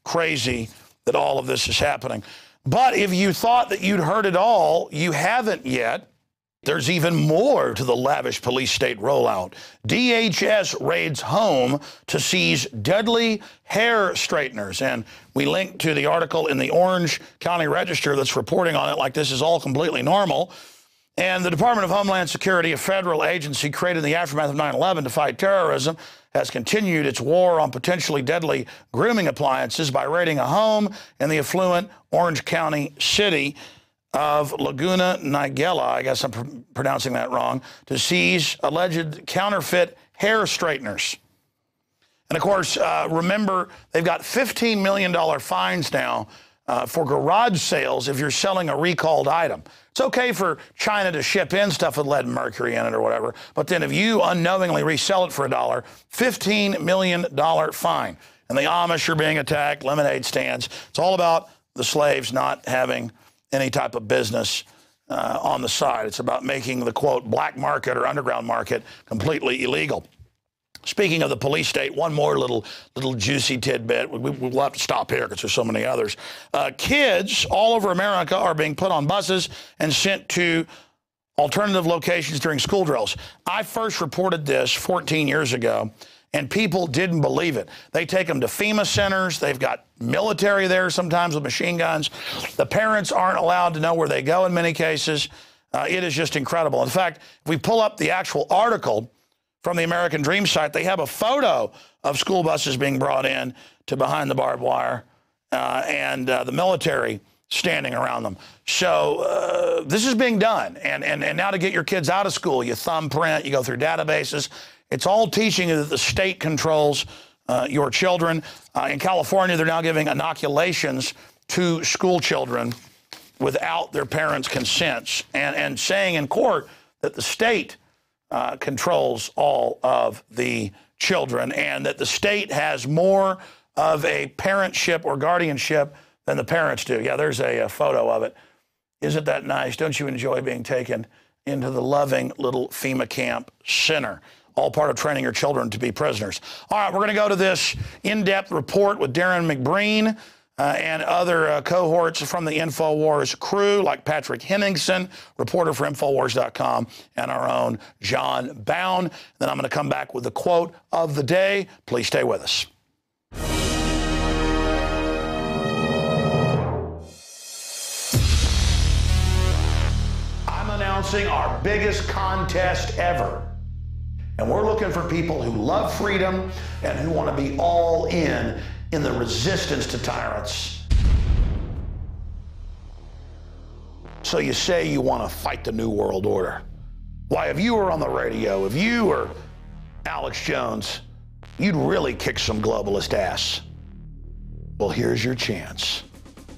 crazy that all of this is happening. But if you thought that you'd heard it all, you haven't yet. There's even more to the lavish police state rollout. DHS raids home to seize deadly hair straighteners. And we link to the article in the Orange County Register that's reporting on it like this is all completely normal. And the Department of Homeland Security, a federal agency created in the aftermath of 9/11 to fight terrorism, has continued its war on potentially deadly grooming appliances by raiding a home in the affluent Orange County city of Laguna Niguel, I guess I'm pronouncing that wrong, to seize alleged counterfeit hair straighteners. And of course, remember, they've got $15 million fines now for garage sales if you're selling a recalled item. It's okay for China to ship in stuff with lead and mercury in it or whatever, but then if you unknowingly resell it for $1, $15 million fine. And the Amish are being attacked, lemonade stands. It's all about the slaves not having any type of business on the side. It's about making the, quote, black market or underground market completely illegal. Speaking of the police state, one more little juicy tidbit. We'll have to stop here because there's so many others. Kids all over America are being put on buses and sent to alternative locations during school drills. I first reported this 14 years ago, and people didn't believe it. They take them to FEMA centers. They've got military there sometimes with machine guns. The parents aren't allowed to know where they go in many cases. It is just incredible. In fact, if we pull up the actual article from the American Dream site, they have a photo of school buses being brought in to behind the barbed wire and the military standing around them. So this is being done. And now to get your kids out of school, you thumbprint, you go through databases. It's all teaching you that the state controls your children. In California, they're now giving inoculations to school children without their parents' consents and saying in court that the state controls all of the children and that the state has more of a parentship or guardianship than the parents do. Yeah, there's a photo of it. Isn't that nice? Don't you enjoy being taken into the loving little FEMA camp center? All part of training your children to be prisoners. All right, we're going to go to this in-depth report with Darren McBreen and other cohorts from the Infowars crew, like Patrick Henningsen, reporter for Infowars.com, and our own John Bound. Then I'm going to come back with the quote of the day. Please stay with us. I'm announcing our biggest contest ever. And we're looking for people who love freedom and who want to be all in the resistance to tyrants. So you say you want to fight the New World Order. Why, if you were on the radio, if you were Alex Jones, you'd really kick some globalist ass. Well, here's your chance.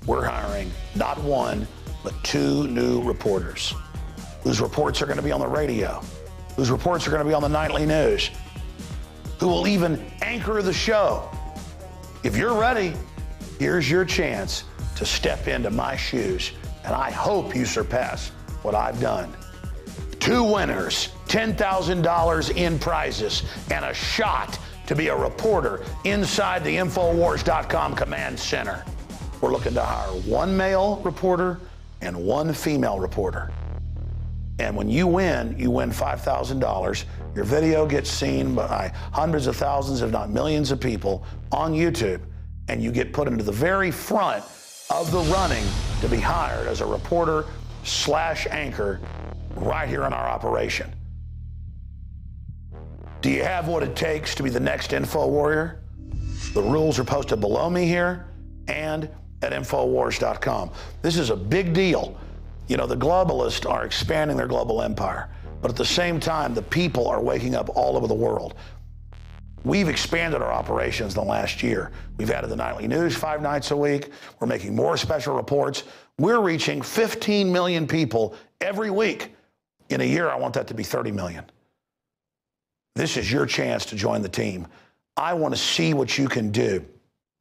We're hiring not one, but 2 new reporters whose reports are going to be on the radio, whose reports are going to be on the nightly news, who will even anchor the show. If you're ready, here's your chance to step into my shoes, and I hope you surpass what I've done. 2 winners, $10,000 in prizes, and a shot to be a reporter inside the Infowars.com command center. We're looking to hire 1 male reporter and 1 female reporter. And when you win $5,000. Your video gets seen by hundreds of thousands, if not millions of people on YouTube, and you get put into the very front of the running to be hired as a reporter / anchor right here in our operation. Do you have what it takes to be the next Info Warrior? The rules are posted below me here and at Infowars.com. This is a big deal. You know, the globalists are expanding their global empire, but at the same time, the people are waking up all over the world. We've expanded our operations in the last year. We've added the nightly news 5 nights a week. We're making more special reports. We're reaching 15 million people every week. In a year, I want that to be 30 million. This is your chance to join the team. I want to see what you can do.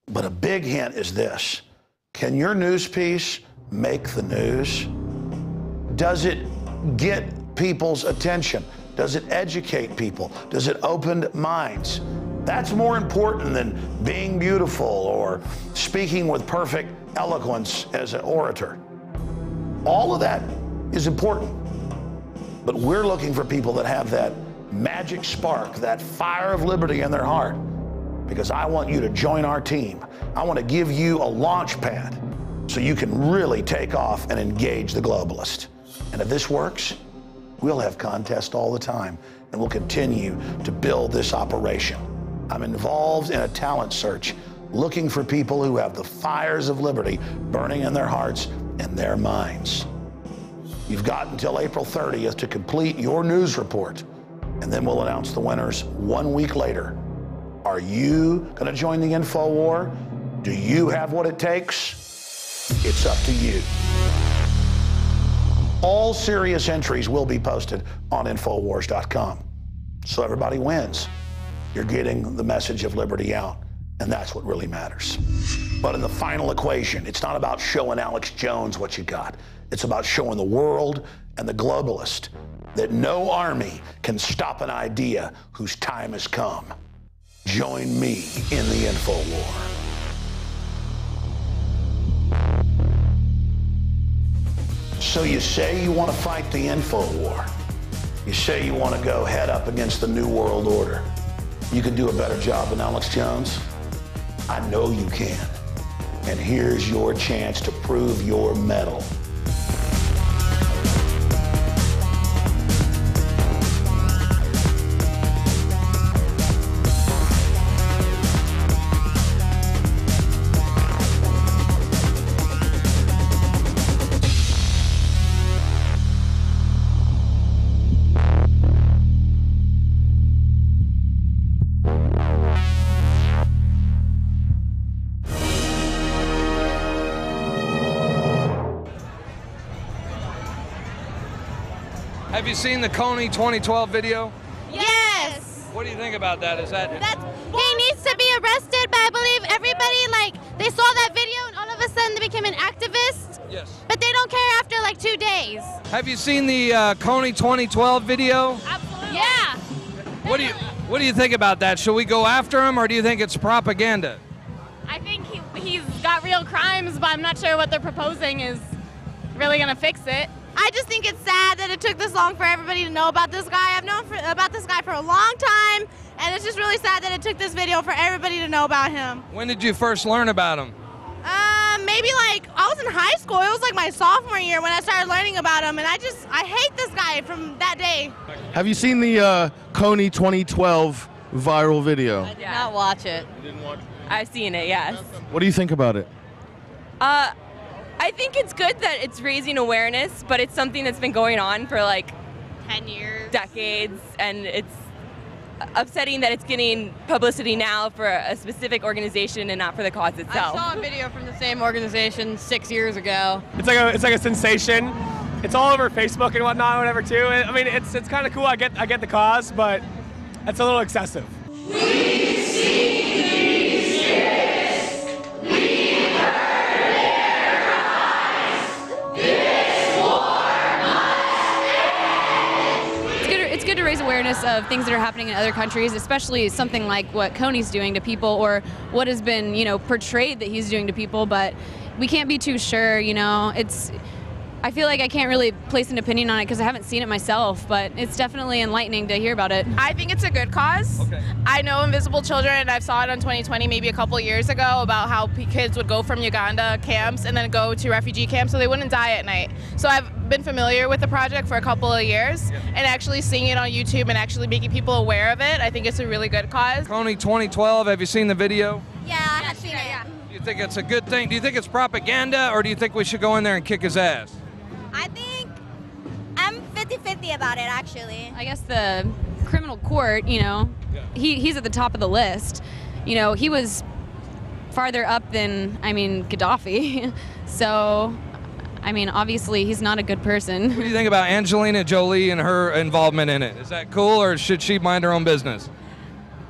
But a big hint is this. Can your news piece make the news? Does it get people's attention? Does it educate people? Does it open minds? That's more important than being beautiful or speaking with perfect eloquence as an orator. All of that is important. But we're looking for people that have that magic spark, that fire of liberty in their heart. Because I want you to join our team. I want to give you a launch pad so you can really take off and engage the globalist. And if this works, we'll have contests all the time, and we'll continue to build this operation. I'm involved in a talent search, looking for people who have the fires of liberty burning in their hearts and their minds. You've got until April 30th to complete your news report, and then we'll announce the winners 1 week later. Are you going to join the info war? Do you have what it takes? It's up to you. All serious entries will be posted on Infowars.com. So everybody wins. You're getting the message of liberty out, and that's what really matters. But in the final equation, it's not about showing Alex Jones what you got. It's about showing the world and the globalist that no army can stop an idea whose time has come. Join me in the info war. So you say you want to fight the info war. You say you want to go head up against the New World Order. You can do a better job than Alex Jones? I know you can. And here's your chance to prove your mettle. Have you seen the KONY 2012 video? Yes. What do you think about that? Is that... He needs to be arrested, but I believe everybody, they saw that video and all of a sudden they became an activist. Yes. But they don't care after 2 days. Have you seen the KONY 2012 video? Absolutely. Yeah. What do you think about that? Should we go after him, or do you think it's propaganda? I think he's got real crimes, but I'm not sure what they're proposing is really going to fix it. I just think it's sad that it took this long for everybody to know about this guy. I've known about this guy for a long time, and it's just really sad that it took this video for everybody to know about him. When did you first learn about him? Maybe I was in high school. It was my sophomore year when I started learning about him, and I hate this guy from that day. Have you seen the KONY 2012 viral video? I did not watch it. You didn't watch it? I've seen it, yes. What do you think about it? I think it's good that it's raising awareness, but it's something that's been going on for 10 years. decades, and it's upsetting that it's getting publicity now for a specific organization and not for the cause itself. I saw a video from the same organization 6 years ago. It's like a sensation. It's all over Facebook and whatnot, whatever too. I mean, it's kind of cool. I get the cause, but it's a little excessive. We see these kids. We heard their cries. This war must end. It's good to raise awareness of things that are happening in other countries, especially something like what KONY's doing to people, or what has been, portrayed that he's doing to people. But we can't be too sure. I feel like I can't really place an opinion on it because I haven't seen it myself, but it's definitely enlightening to hear about it. I think it's a good cause. Okay. I know Invisible Children, and I saw it on 2020 maybe a couple years ago about how kids would go from Uganda camps and then go to refugee camps so they wouldn't die at night. So I've been familiar with the project for a couple of years, and actually seeing it on YouTube and actually making people aware of it, I think it's a really good cause. KONY 2012, have you seen the video? Yeah, I have seen it, yeah. Do you think it's a good thing? Do you think it's propaganda, or do you think we should go in there and kick his ass? I think I'm 50-50 about it, actually. I guess the criminal court, he's at the top of the list. He was farther up than, Gaddafi. So, obviously he's not a good person. What do you think about Angelina Jolie and her involvement in it? Is that cool, or should she mind her own business?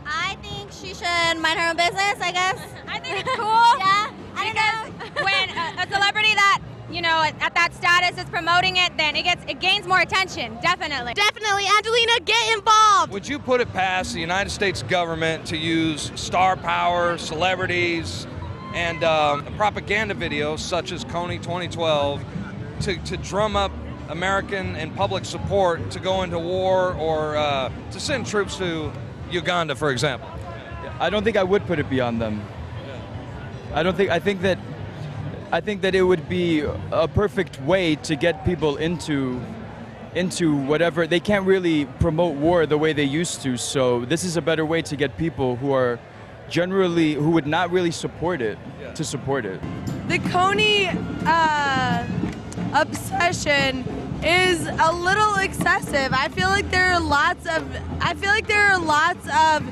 I think she should mind her own business, I guess. I think it's cool. Yeah, I don't know. When a celebrity that, at that status artist is promoting it, then it gains more attention, definitely. Definitely, Angelina, get involved. Would you put it past the United States government to use star power, celebrities, and propaganda videos such as KONY 2012 to drum up American and public support to go into war or to send troops to Uganda, for example? I don't think I would put it beyond them. I think that it would be a perfect way to get people into whatever. They can't really promote war the way they used to, so this is a better way to get people who would not really support it to support it. The KONY obsession is a little excessive. I feel like there are lots of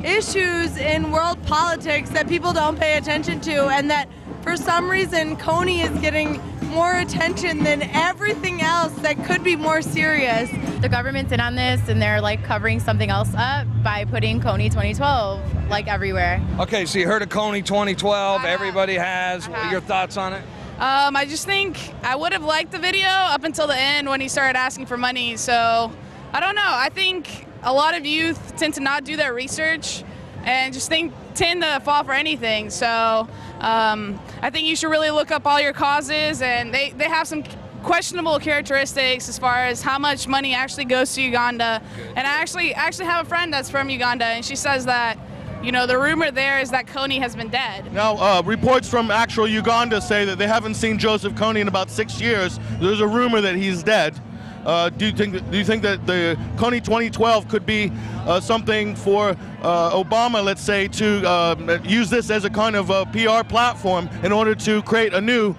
issues in world politics that people don't pay attention to, and that for some reason KONY is getting more attention than everything else that could be more serious. The government's in on this, and they're like covering something else up by putting KONY 2012 like everywhere. Okay, so you heard of KONY 2012. Everybody has. What are your thoughts on it? I just think I would have liked the video up until the end when he started asking for money. So I don't know. I think a lot of youth tend to not do their research and just tend to fall for anything. So I think you should really look up all your causes, and they have some questionable characteristics as far as how much money actually goes to Uganda. And I actually have a friend that's from Uganda, and she says that, you know, the rumor there is that KONY has been dead. Now, reports from actual Uganda say that they haven't seen Joseph KONY in about 6 years. There's a rumor that he's dead. Do you think that the KONY 2012 could be something for Obama, let's say, to use this as a kind of a PR platform in order to create a new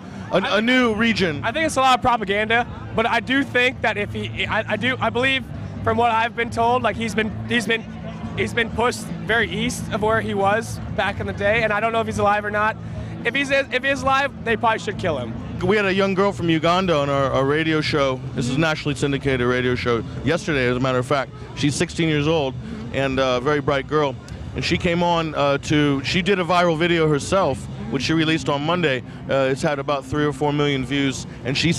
region? I think it's a lot of propaganda, but I do think that if I believe from what I've been told, like he's been pushed very east of where he was back in the day, and I don't know if he's alive or not. If he is alive, they probably should kill him. We had a young girl from Uganda on our radio show. This is a nationally syndicated radio show yesterday, as a matter of fact. She's 16 years old and a very bright girl. And she came on she did a viral video herself, which she released on Monday. It's had about 3 or 4 million views, and she said